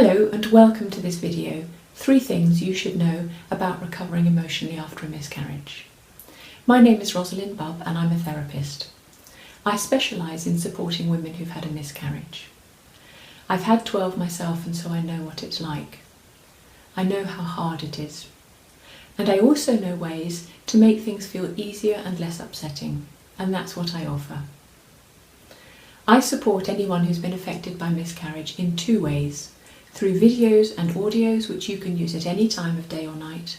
Hello and welcome to this video, 3 things you should know about recovering emotionally after a miscarriage. My name is Rosalind Bubb and I'm a therapist. I specialise in supporting women who've had a miscarriage. I've had 12 myself and so I know what it's like. I know how hard it is. And I also know ways to make things feel easier and less upsetting, and that's what I offer. I support anyone who's been affected by miscarriage in 2 ways. Through videos and audios which you can use at any time of day or night,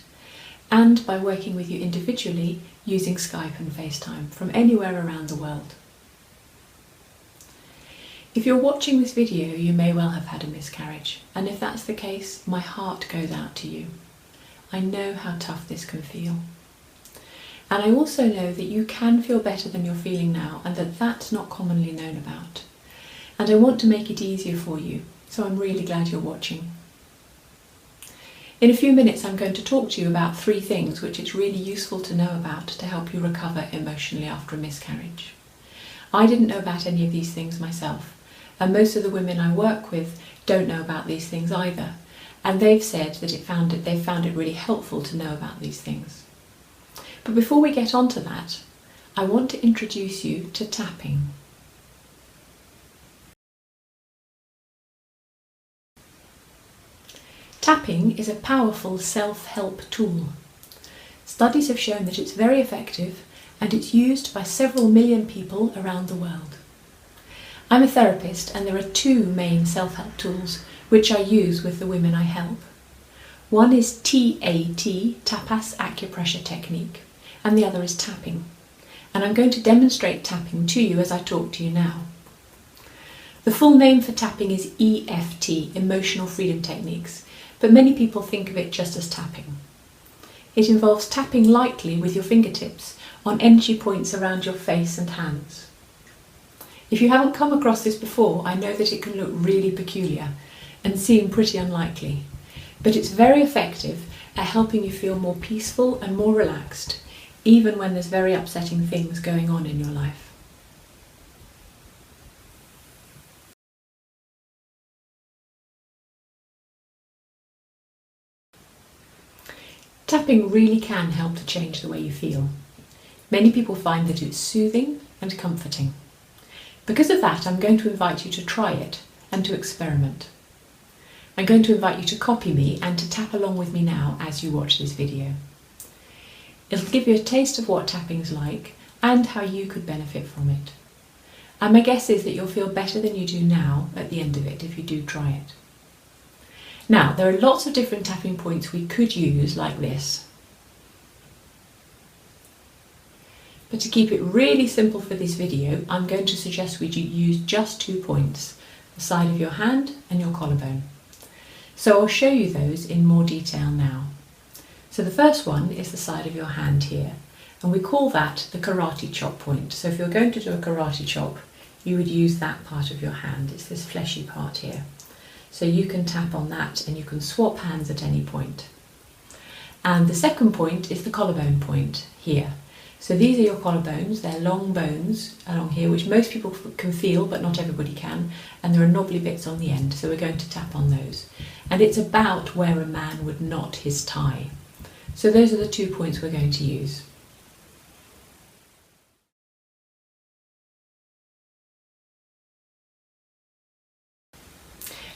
and by working with you individually using Skype and FaceTime from anywhere around the world. If you're watching this video, you may well have had a miscarriage, and if that's the case, my heart goes out to you. I know how tough this can feel. And I also know that you can feel better than you're feeling now, and that that's not commonly known about. And I want to make it easier for you. So I'm really glad you're watching. In a few minutes I'm going to talk to you about 3 things which it's really useful to know about to help you recover emotionally after a miscarriage. I didn't know about any of these things myself, and most of the women I work with don't know about these things either, and they've said that they've found it really helpful to know about these things. But before we get on to that, I want to introduce you to tapping. Tapping is a powerful self-help tool. Studies have shown that it's very effective and it's used by several million people around the world. I'm a therapist and there are 2 main self-help tools which I use with the women I help. One is TAT, Tapas Acupressure Technique, and the other is tapping. And I'm going to demonstrate tapping to you as I talk to you now. The full name for tapping is EFT, Emotional Freedom Techniques, but many people think of it just as tapping. It involves tapping lightly with your fingertips on energy points around your face and hands. If you haven't come across this before, I know that it can look really peculiar and seem pretty unlikely, but it's very effective at helping you feel more peaceful and more relaxed, even when there's very upsetting things going on in your life. Tapping really can help to change the way you feel. Many people find that it's soothing and comforting. Because of that, I'm going to invite you to try it and to experiment. I'm going to invite you to copy me and to tap along with me now as you watch this video. It'll give you a taste of what tapping's like and how you could benefit from it. And my guess is that you'll feel better than you do now at the end of it if you do try it. Now, there are lots of different tapping points we could use like this. But to keep it really simple for this video, I'm going to suggest we use just 2 points, the side of your hand and your collarbone. So I'll show you those in more detail now. So the first one is the side of your hand here, and we call that the karate chop point. So if you're going to do a karate chop, you would use that part of your hand. It's this fleshy part here. So you can tap on that and you can swap hands at any point. And the second point is the collarbone point here. So these are your collarbones, they're long bones along here, which most people can feel, but not everybody can. And there are knobbly bits on the end, so we're going to tap on those. And it's about where a man would knot his tie. So those are the 2 points we're going to use.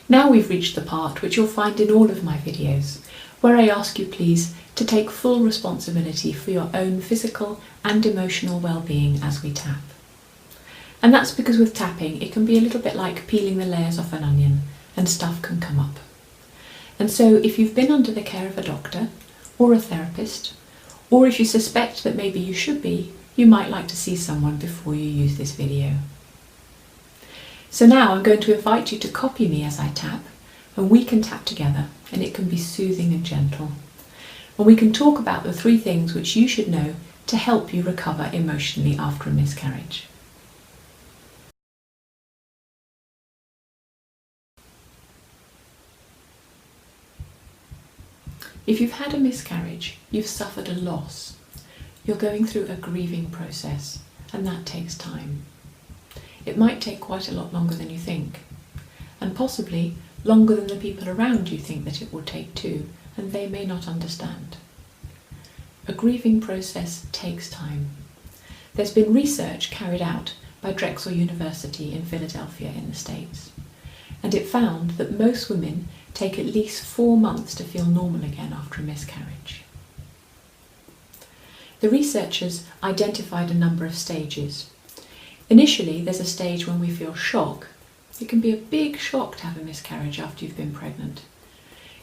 Now we've reached the part which you'll find in all of my videos, where I ask you please to take full responsibility for your own physical and emotional well-being as we tap. And that's because with tapping it can be a little bit like peeling the layers off an onion and stuff can come up. And so if you've been under the care of a doctor or a therapist, or if you suspect that maybe you should be, you might like to see someone before you use this video. So now I'm going to invite you to copy me as I tap, and we can tap together, and it can be soothing and gentle. And we can talk about the 3 things which you should know to help you recover emotionally after a miscarriage. If you've had a miscarriage, you've suffered a loss. You're going through a grieving process, and that takes time. It might take quite a lot longer than you think, and possibly longer than the people around you think that it will take too, and they may not understand. A grieving process takes time. There's been research carried out by Drexel University in Philadelphia in the States, and it found that most women take at least 4 months to feel normal again after a miscarriage. The researchers identified a number of stages. Initially, there's a stage when we feel shock. It can be a big shock to have a miscarriage after you've been pregnant.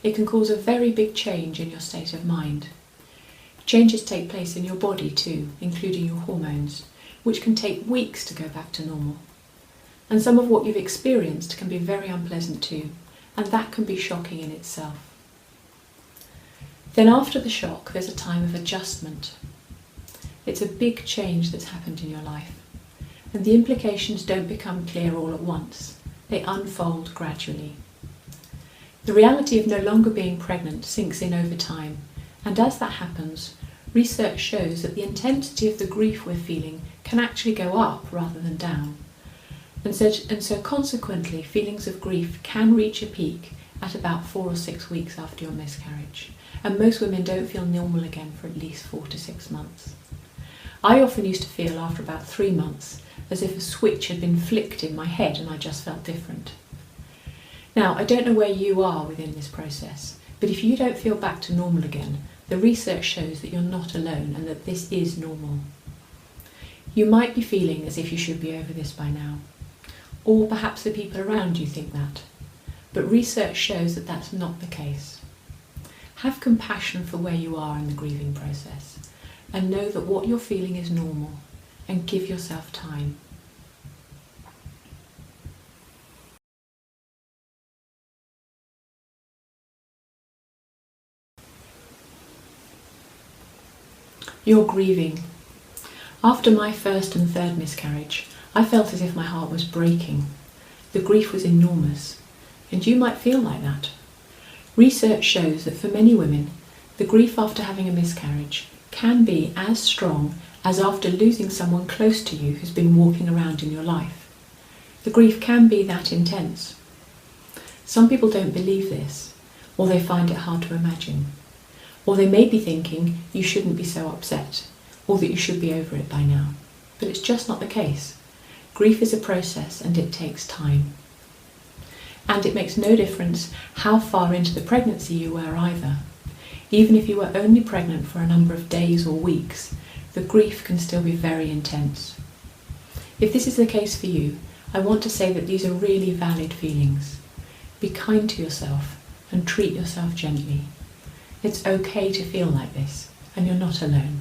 It can cause a very big change in your state of mind. Changes take place in your body too, including your hormones, which can take weeks to go back to normal. And some of what you've experienced can be very unpleasant too, and that can be shocking in itself. Then after the shock, there's a time of adjustment. It's a big change that's happened in your life, and the implications don't become clear all at once. They unfold gradually. The reality of no longer being pregnant sinks in over time, and as that happens, research shows that the intensity of the grief we're feeling can actually go up rather than down. And so consequently, feelings of grief can reach a peak at about 4 or 6 weeks after your miscarriage, and most women don't feel normal again for at least 4 to 6 months. I often used to feel after about 3 months as if a switch had been flicked in my head and I just felt different. Now, I don't know where you are within this process, but if you don't feel back to normal again, the research shows that you're not alone and that this is normal. You might be feeling as if you should be over this by now, or perhaps the people around you think that, but research shows that that's not the case. Have compassion for where you are in the grieving process, and know that what you're feeling is normal, and give yourself time. You're grieving. After my first and third miscarriage, I felt as if my heart was breaking. The grief was enormous, and you might feel like that. Research shows that for many women, the grief after having a miscarriage can be as strong as after losing someone close to you who's been walking around in your life. The grief can be that intense. Some people don't believe this, or they find it hard to imagine. Or they may be thinking you shouldn't be so upset, or that you should be over it by now. But it's just not the case. Grief is a process and it takes time. And it makes no difference how far into the pregnancy you were either. Even if you were only pregnant for a number of days or weeks, the grief can still be very intense. If this is the case for you, I want to say that these are really valid feelings. Be kind to yourself and treat yourself gently. It's okay to feel like this, and you're not alone.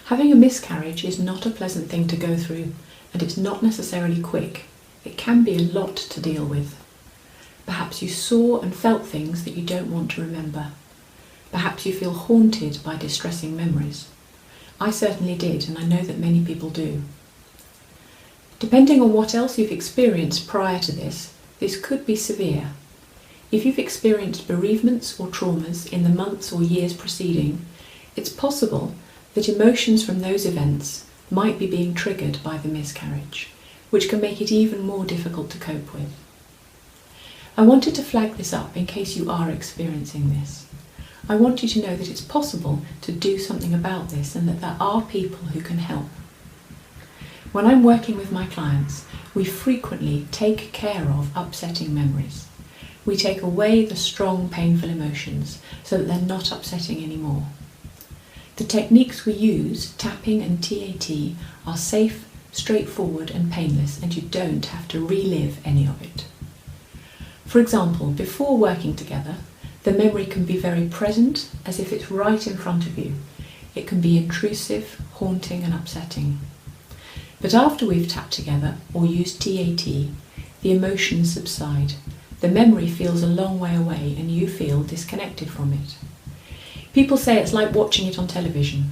Having a miscarriage is not a pleasant thing to go through, and it's not necessarily quick. It can be a lot to deal with. Perhaps you saw and felt things that you don't want to remember. Perhaps you feel haunted by distressing memories. I certainly did, and I know that many people do. Depending on what else you've experienced prior to this, this could be severe. If you've experienced bereavements or traumas in the months or years preceding, it's possible that emotions from those events might be being triggered by the miscarriage, which can make it even more difficult to cope with. I wanted to flag this up in case you are experiencing this. I want you to know that it's possible to do something about this and that there are people who can help. When I'm working with my clients, we frequently take care of upsetting memories. We take away the strong, painful emotions so that they're not upsetting anymore. The techniques we use, tapping and TAT, are safe, straightforward and painless, and you don't have to relive any of it. For example, before working together, the memory can be very present, as if it's right in front of you. It can be intrusive, haunting and upsetting. But after we've tapped together or used TAT, the emotions subside. The memory feels a long way away and you feel disconnected from it. People say it's like watching it on television.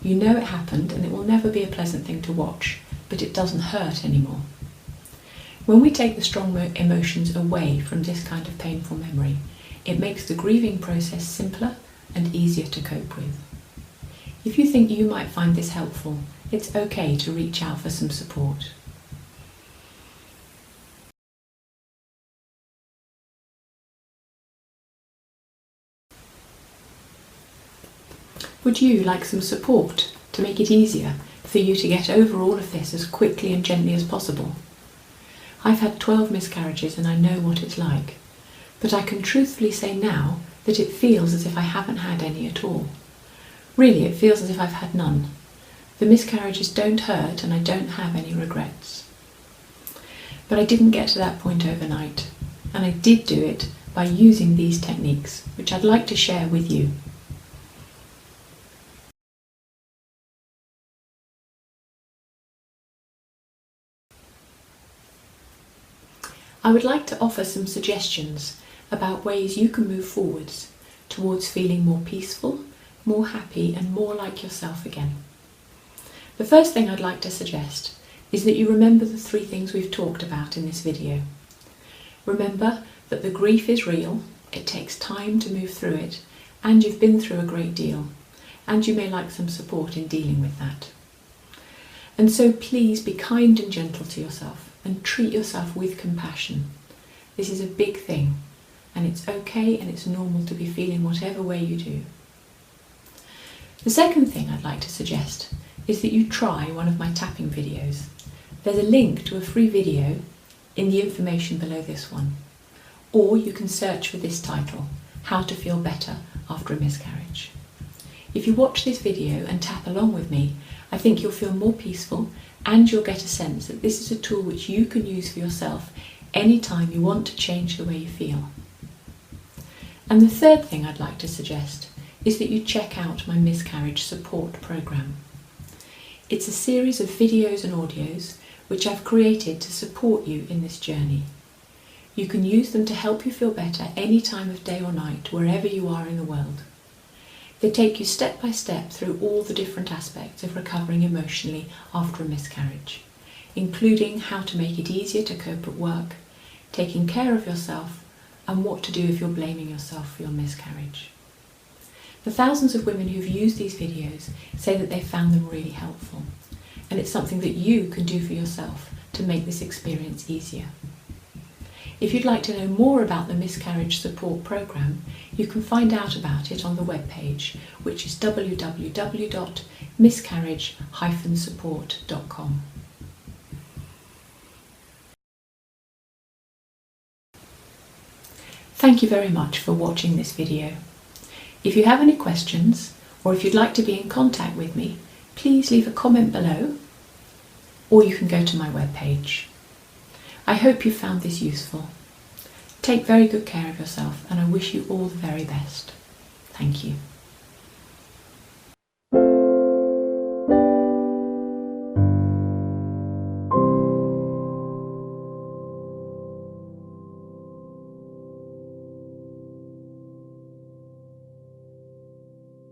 You know it happened and it will never be a pleasant thing to watch, but it doesn't hurt anymore. When we take the strong emotions away from this kind of painful memory, it makes the grieving process simpler and easier to cope with. If you think you might find this helpful, it's okay to reach out for some support. Would you like some support to make it easier for you to get over all of this as quickly and gently as possible? I've had 12 miscarriages and I know what it's like, but I can truthfully say now that it feels as if I haven't had any at all. Really, it feels as if I've had none. The miscarriages don't hurt and I don't have any regrets. But I didn't get to that point overnight, and I did do it by using these techniques, which I'd like to share with you. I would like to offer some suggestions about ways you can move forwards towards feeling more peaceful, more happy and more like yourself again. The first thing I'd like to suggest is that you remember the 3 things we've talked about in this video. Remember that the grief is real, it takes time to move through it, and you've been through a great deal, and you may like some support in dealing with that. And so please be kind and gentle to yourself and treat yourself with compassion. This is a big thing, and it's okay and it's normal to be feeling whatever way you do. The second thing I'd like to suggest is that you try one of my tapping videos. There's a link to a free video in the information below this one, or you can search for this title, How to Feel Better After a Miscarriage. If you watch this video and tap along with me, I think you'll feel more peaceful and you'll get a sense that this is a tool which you can use for yourself anytime you want to change the way you feel. And the third thing I'd like to suggest is that you check out my miscarriage support program. It's a series of videos and audios which I've created to support you in this journey. You can use them to help you feel better any time of day or night, wherever you are in the world. They take you step by step through all the different aspects of recovering emotionally after a miscarriage, including how to make it easier to cope at work, taking care of yourself, and what to do if you're blaming yourself for your miscarriage. The thousands of women who've used these videos say that they found them really helpful, and it's something that you can do for yourself to make this experience easier. If you'd like to know more about the Miscarriage Support Programme, you can find out about it on the webpage, which is www.miscarriage-support.com. Thank you very much for watching this video. If you have any questions, or if you'd like to be in contact with me, please leave a comment below, or you can go to my webpage. I hope you found this useful. Take very good care of yourself, and I wish you all the very best. Thank you.